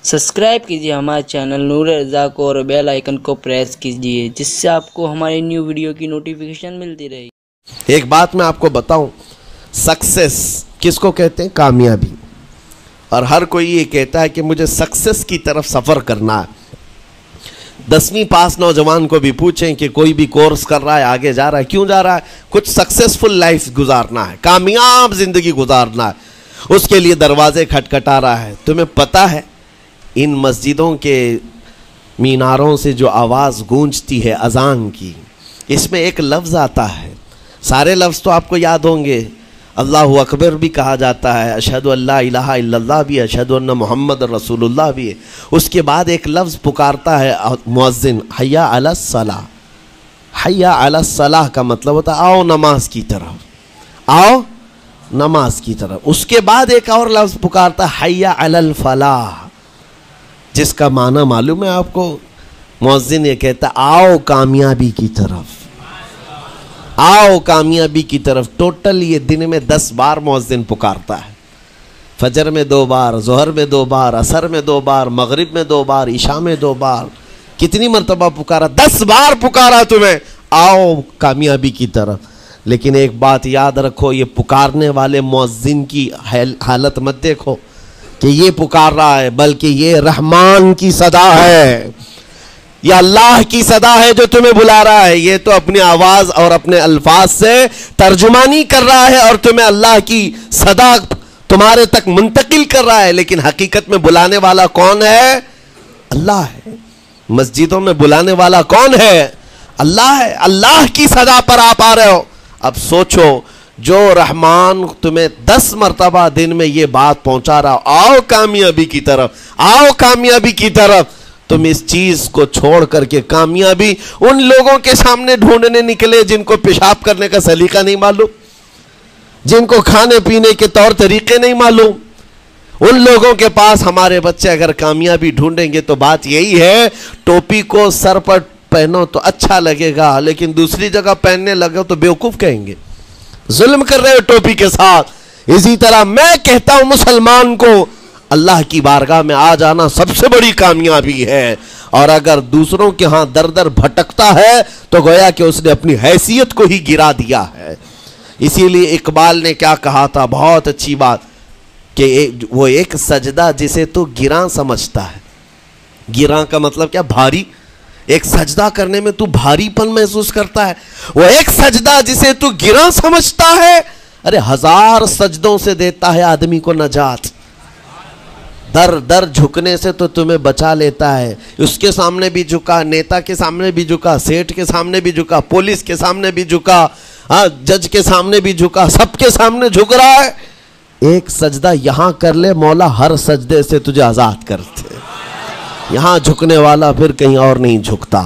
Subscribe कीजिए हमारे channel नूर रज़ा को और बेल आइकन को प्रेस कीजिए जिससे आपको हमारी न्यू वीडियो की नोटिफिकेशन मिलती रहे। एक बात मैं आपको बताऊं, सक्सेस किसको कहते हैं? कामयाबी। और हर कोई ये कहता है कि मुझे सक्सेस की तरफ सफ़र करना है। 10वीं पास नौजवान को भी पूछें कि कोई भी कोर्स कर रहा है, आगे जा रहा है, क्यों जा रहा है? कुछ सक्सेसफुल लाइफ गुजारना है, कामयाब जिंदगी गुजारना है, उसके लिए दरवाजे खटखटा रहा है। तुम्हें पता है इन मस्जिदों के मीनारों से जो आवाज़ गूंजती है अजान की, इसमें एक लफ्ज़ आता है, सारे लफ्ज़ तो आपको याद होंगे, अल्लाहु अकबर भी कहा जाता है, अशहदु अल्ला इलाहा इल्लल्लाह भी, अशहदु अन्ना मुहम्मद रसूलुल्लाह भी है। उसके बाद एक लफ्ज़ पुकारता है मुअज्जिन, हय्या अलस सलाह। हय्या अलस सलाह का मतलब होता है आओ नमाज की तरफ, आओ नमाज की तरफ। उसके बाद एक और लफ्ज़ पुकारता है हय्या अलल फलाह, जिसका माना मालूम है आपको? मुअज्जिन ये कहता आओ कामयाबी की तरफ, आओ कामयाबी की तरफ। टोटल ये दिन में 10 बार मुअज्जिन पुकारता है। फजर में 2 बार, ज़ोहर में 2 बार, असर में 2 बार, मगरिब में 2 बार, इशा में 2 बार। कितनी मरतबा पुकारा? 10 बार पुकारा तुम्हें, आओ कामयाबी की तरफ। लेकिन एक बात याद रखो, ये पुकारने वाले मुअज्जिन की हालत मत देखो कि ये पुकार रहा है, बल्कि ये रहमान की सदा है, ये अल्लाह की सदा है जो तुम्हें बुला रहा है। ये तो अपनी आवाज़ और अपने अल्फाज से तर्जुमानी कर रहा है और तुम्हें अल्लाह की सदा तुम्हारे तक मुंतकिल कर रहा है। लेकिन हकीकत में बुलाने वाला कौन है? अल्लाह है। मस्जिदों में बुलाने वाला कौन है? अल्लाह है। अल्लाह की सदा पर आप आ रहे हो। अब सोचो, जो रहमान तुम्हें 10 मरतबा दिन में ये बात पहुंचा रहा, आओ कामयाबी की तरफ, आओ कामयाबी की तरफ, तुम इस चीज को छोड़ करके कामयाबी उन लोगों के सामने ढूंढने निकले जिनको पेशाब करने का सलीका नहीं मालूम, जिनको खाने पीने के तौर तरीके नहीं मालूम। उन लोगों के पास हमारे बच्चे अगर कामयाबी ढूंढेंगे तो बात यही है, टोपी को सर पर पहनो तो अच्छा लगेगा, लेकिन दूसरी जगह पहनने लगे तो बेवकूफ कहेंगे, जुल्म कर रहे हो टोपी के साथ। इसी तरह मैं कहता हूं मुसलमान को अल्लाह की बारगाह में आ जाना सबसे बड़ी कामयाबी है। और अगर दूसरों के हाथ दर दर भटकता है तो गोया कि उसने अपनी हैसियत को ही गिरा दिया है। इसीलिए इकबाल ने क्या कहा था, बहुत अच्छी बात, कि वो एक सजदा जिसे तू गिरा समझता है। गिरा का मतलब क्या? भारी। एक सजदा करने में तू भारीपन महसूस करता है, वो एक सजदा जिसे तू गिरा समझता है, अरे 1000 सजदों से देता है आदमी को नजात। दर दर झुकने से तो तुम्हें बचा लेता है। उसके सामने भी झुका, नेता के सामने भी झुका, सेठ के सामने भी झुका, पुलिस के सामने भी झुका, जज के सामने भी झुका, सबके सामने झुक रहा है। एक सजदा यहां कर ले, मौला हर सजदे से तुझे आजाद करते। यहां झुकने वाला फिर कहीं और नहीं झुकता।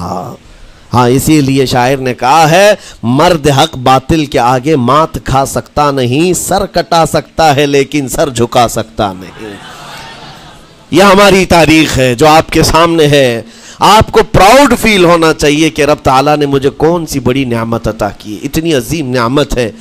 हाँ, इसीलिए शायर ने कहा है, मर्द हक बातिल के आगे मात खा सकता नहीं, सर कटा सकता है लेकिन सर झुका सकता नहीं। यह हमारी तारीख है जो आपके सामने है। आपको प्राउड फील होना चाहिए कि रब ताला ने मुझे कौन सी बड़ी नेमत अता की, इतनी अजीम नेमत है